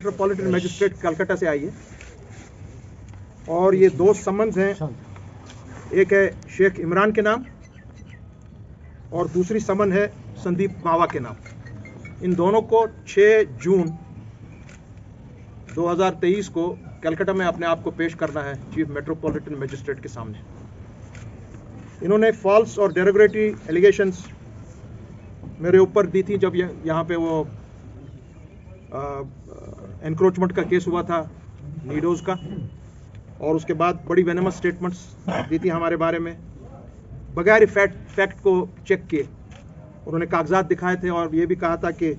Metropolitan magistrate Calcutta से आई है और ये दो समन्स हैं। एक है शेख इमरान के नाम और दूसरी समन है संदीप मावा के नाम। इन दोनों को 6 जून 2023 को कलकत्ता में अपने आप को पेश करना है चीफ मेट्रोपॉलिटन मैजिस्ट्रेट के सामने। इन्होंने फॉल्स और डेरोगेटरी एलिगेशंस मेरे ऊपर दी थी जब यहाँ पे वो एनक्रोचमेंट का केस हुआ था नीडोज का, और उसके बाद बड़ी वेनमस स्टेटमेंट्स दी थी हमारे बारे में बगैर फैक्ट को चेक किए। उन्होंने कागजात दिखाए थे और ये भी कहा था कि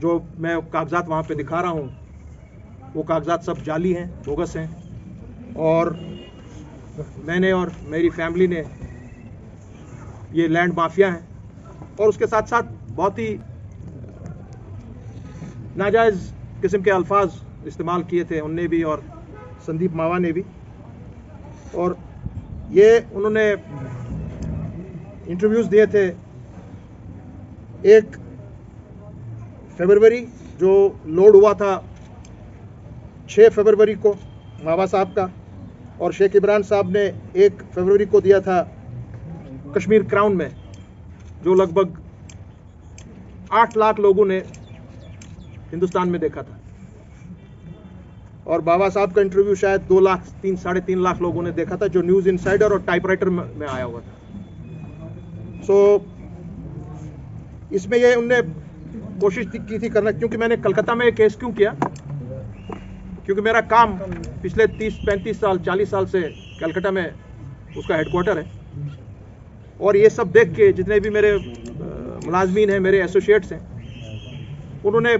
जो मैं कागजात वहाँ पे दिखा रहा हूँ वो कागजात सब जाली हैं, बोगस हैं, और मैंने और मेरी फैमिली ने ये लैंड माफिया हैं। और उसके साथ साथ बहुत ही नाजायज़ किस्म के अल्फाज इस्तेमाल किए थे उनने भी और संदीप मावा ने भी। और ये उन्होंने इंटरव्यूज़ दिए थे 1 फरवरी जो लोड हुआ था 6 फरवरी को मावा साहब का, और शेख इमरान साहब ने 1 फरवरी को दिया था कश्मीर क्राउन में, जो लगभग 8 लाख लोगों ने हिंदुस्तान में देखा था। और बाबा साहब का इंटरव्यू शायद 2 लाख 3 3.5 लाख लोगों ने देखा था, जो न्यूज़ इनसाइडर और टाइपराइटर में आया हुआ था। इसमें ये उनने कोशिश की थी करना, क्योंकि मैंने कलकत्ता में केस क्यों किया, क्योंकि मेरा काम पिछले 30-35 साल 40 साल से कलकत्ता में उसका हेडक्वार्टर है। और ये सब देख के जितने भी मेरे मुलाजमीन हैं, मेरे एसोसिएट्स हैं, उन्होंने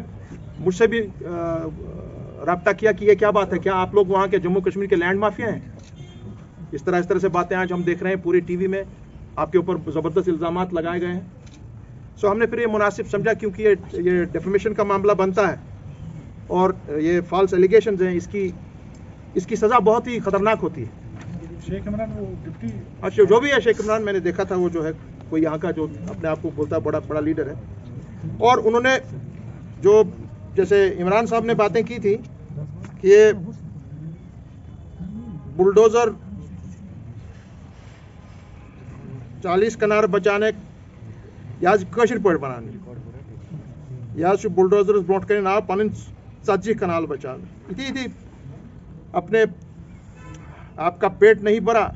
मुझसे भी राब्ता किया कि ये क्या बात है, क्या आप लोग वहाँ के जम्मू कश्मीर के लैंड माफिया हैं? इस तरह से बातें आज हम देख रहे हैं पूरी टीवी में, आपके ऊपर ज़बरदस्त इल्ज़ामात लगाए गए हैं। सो हमने फिर ये मुनासिब समझा, क्योंकि ये डेफेमेशन का मामला बनता है और ये फॉल्स एलिगेशंस हैं, इसकी सज़ा बहुत ही ख़तरनाक होती है। शेख इमरान वो डिप्टी, अच्छा जो भी है शेख इमरान, मैंने देखा था वो जो है कोई यहाँ का जो अपने आप को बोलता है बड़ा लीडर है। और उन्होंने जो जैसे इमरान साहब ने बातें की थी कि ये बुलडोज़र 40 कनार बचाने याज कशिर पड़ बनाने याज बुलडोज़र ब्रोट करें ना पन 40 कनाल बचाने इति अपने आपका पेट नहीं भरा,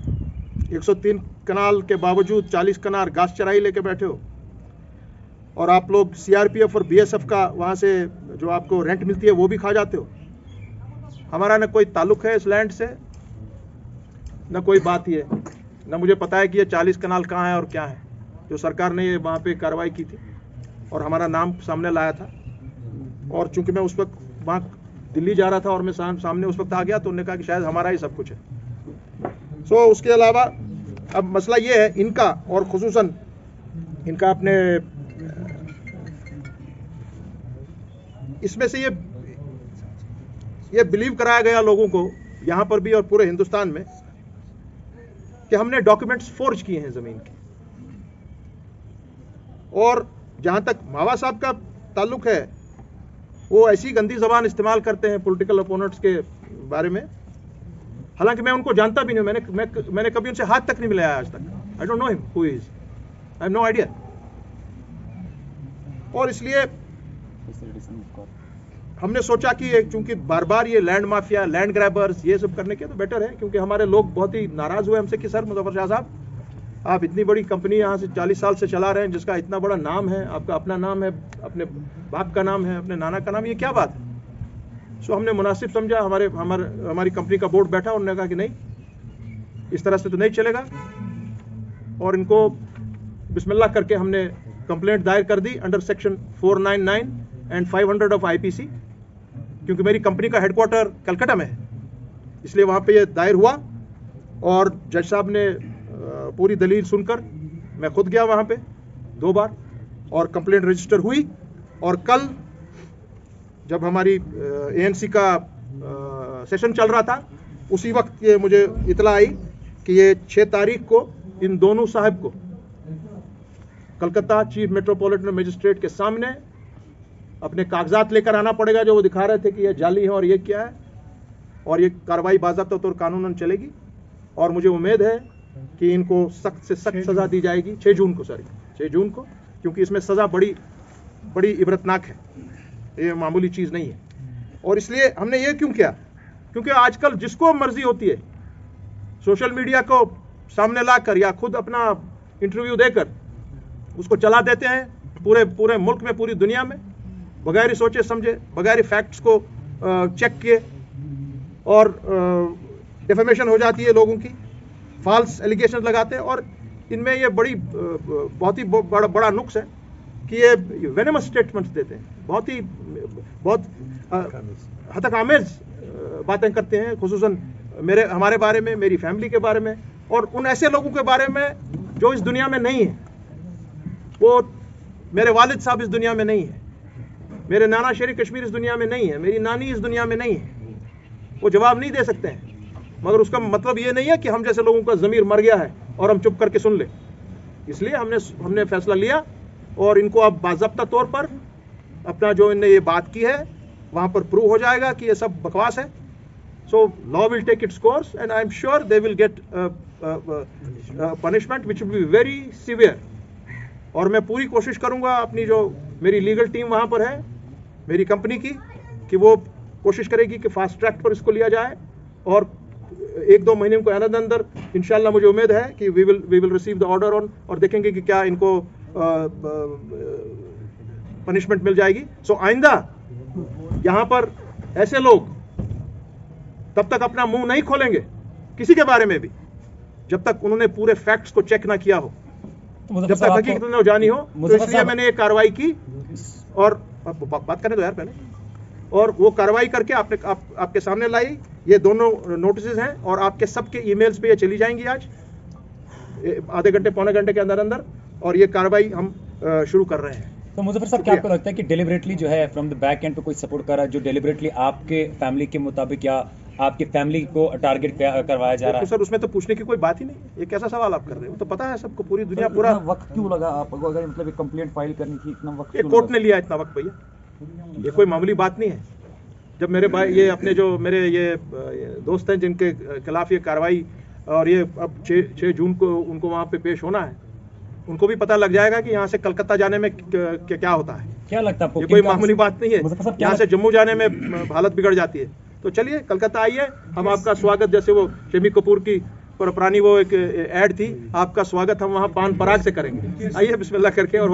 103 कनाल के बावजूद 40 कनाल घास चराई लेके बैठे हो, और आप लोग सीआरपीएफ और बीएसएफ का वहाँ से जो आपको रेंट मिलती है वो भी खा जाते हो। हमारा न कोई ताल्लुक है इस लैंड से, न कोई बात ही है, न मुझे पता है कि ये 40 कनाल कहाँ है और क्या है। जो सरकार ने ये वहाँ पे कार्रवाई की थी और हमारा नाम सामने लाया था, और चूंकि मैं उस वक्त वहाँ दिल्ली जा रहा था और मैं सामने उस वक्त आ गया, तो उन्होंने कहा कि शायद हमारा ही सब कुछ है। सो उसके अलावा अब मसला ये है इनका, और खुसूसन इनका अपने इसमें से ये बिलीव कराया गया लोगों को यहाँ पर भी और पूरे हिंदुस्तान में कि हमने डॉक्यूमेंट्स फोर्ज किए हैं ज़मीन के। और जहाँ तक मावा साहब का ताल्लुक है, वो ऐसी गंदी ज़बान इस्तेमाल करते हैं पॉलिटिकल अपोनेंट्स के बारे में, हालांकि मैं उनको जानता भी नहीं, मैंने कभी उनसे हाथ तक नहीं मिलाया आज तक। I don't know him who is, I have no idea. और इसलिए हमने सोचा कि चूंकि बार बार ये लैंड माफिया, लैंड ग्रैबर्स ये सब करने के तो बेटर है, क्योंकि हमारे लोग बहुत ही नाराज हुए हमसे कि सर मुज़फ़्फ़र शाह साहब, आप इतनी बड़ी कंपनी यहाँ से 40 साल से चला रहे हैं, जिसका इतना बड़ा नाम है, आपका अपना नाम है, अपने बाप का नाम है, अपने नाना का नाम, ये क्या बात है? सो हमने मुनासिब समझा, हमारी कंपनी का बोर्ड बैठा, उन्होंने कहा कि नहीं, इस तरह से तो नहीं चलेगा, और इनको बिस्मिल्लाह करके हमने कंप्लेंट दायर कर दी under section 499 and 500 of IPC, क्योंकि मेरी कंपनी का हेडक्वार्टर कलकत्ता में है, इसलिए वहाँ पे ये दायर हुआ। और जज साहब ने पूरी दलील सुनकर, मैं खुद गया वहाँ पे 2 बार, और कंप्लेंट रजिस्टर हुई। और कल जब हमारी एएनसी का सेशन चल रहा था, उसी वक्त ये मुझे इतला आई कि ये 6 तारीख को इन दोनों साहब को कलकत्ता चीफ मेट्रोपॉलिटन मैजिस्ट्रेट के सामने अपने कागजात लेकर आना पड़ेगा जो वो दिखा रहे थे कि ये जाली है और ये क्या है, और ये कार्रवाई बाज़ाब्ता तौर कानूनन चलेगी। और मुझे उम्मीद है कि इनको सख्त से सख्त सज़ा दी जाएगी 6 जून को, क्योंकि इसमें सज़ा बड़ी इबरतनाक है, ये मामूली चीज़ नहीं है। और इसलिए हमने ये क्यों किया, क्योंकि आजकल जिसको मर्जी होती है सोशल मीडिया को सामने लाकर या खुद अपना इंटरव्यू देकर उसको चला देते हैं पूरे मुल्क में, पूरी दुनिया में, बगैर सोचे समझे, बगैर फैक्ट्स को चेक किए, और डिफेमेशन हो जाती है लोगों की, फॉल्स एलिगेशन लगाते हैं। और इनमें ये बहुत ही बड़ा नुक्स है कि ये वेनेमस स्टेटमेंट्स देते हैं, बहुत हतकामेज बातें करते हैं, खुसूसन हमारे बारे में, मेरी फैमिली के बारे में, और उन ऐसे लोगों के बारे में जो इस दुनिया में नहीं है। वो मेरे वालिद साहब इस दुनिया में नहीं है, मेरे नाना शेर कश्मीर इस दुनिया में नहीं है, मेरी नानी इस दुनिया में नहीं है। वो जवाब नहीं दे सकते हैं, मगर उसका मतलब ये नहीं है कि हम जैसे लोगों का ज़मीर मर गया है और हम चुप करके सुन ले। इसलिए हमने फैसला लिया, और इनको अब बाज़ाब्ता तौर पर अपना जो इनने ये बात की है वहाँ पर प्रूव हो जाएगा कि ये सब बकवास है। So law will take its course and I am sure they will get punishment which will be very severe. और मैं पूरी कोशिश करूँगा, अपनी जो मेरी लीगल टीम वहाँ पर है मेरी कंपनी की, कि वो कोशिश करेगी कि फास्ट ट्रैक पर इसको लिया जाए, और 1-2 महीने को अंदर इंशाल्लाह मुझे उम्मीद है कि we will receive the order on, और देखेंगे कि क्या इनको पनिशमेंट मिल जाएगी। सो आइंदा यहाँ पर ऐसे लोग तब तक अपना मुंह नहीं खोलेंगे किसी के बारे में भी, जब तक उन्होंने पूरे फैक्ट्स को चेक ना किया हो, जब तक हकीकत न जानी हो। तो इसलिए मैंने ये कार्रवाई की, और बात करने दो यार पहले, और वो कार्रवाई करके आपके सामने लाई। ये दोनों नोटिस हैं, और आपके सबके ईमेल्स पे ये चली जाएंगी आज आधे घंटे पौने घंटे के अंदर, और ये कार्रवाई हम शुरू कर रहे हैं। तो मुजफ्फर साहब, क्या आपको लगता है कि डेलिबरेटली जो है फ्रॉम द बैक एंड पे कोई सपोर्ट कर रहा है, जो डेलिबरेटली आपके फैमिली के मुताबिक या आपकी फैमिली को टारगेट करवाया जा रहा है? सर, उसमें तो पूछने की कोई बात ही नहीं, ये कैसा सवाल आप कर रहे हो? तो पता है सबको, पूरी दुनिया, पूरा वक्त क्यों लगा आपको? अगर मतलब एक कंप्लेंट फाइल करनी थी, इतना वक्त ये कोर्ट ने लिया इतना वक्त भैया, ये कोई मामूली बात नहीं है। जब मेरे भाई ये अपने जो मेरे ये दोस्त हैं जिनके खिलाफ ये कार्रवाई, और ये अब 6 जून को उनको वहाँ पे पेश होना है, उनको भी पता लग जाएगा कि यहाँ से कलकत्ता जाने में क्या होता है। क्या लगता है आपको? ये कोई मामूली बात नहीं है, यहाँ से जम्मू जाने में हालत बिगड़ जाती है। तो चलिए कलकत्ता आइए, हम आपका स्वागत, जैसे वो शमी कपूर की पुरानी वो एक ऐड थी, आपका स्वागत हम वहाँ पान पराग से करेंगे। आइए बिस्मिल्लाह करके, और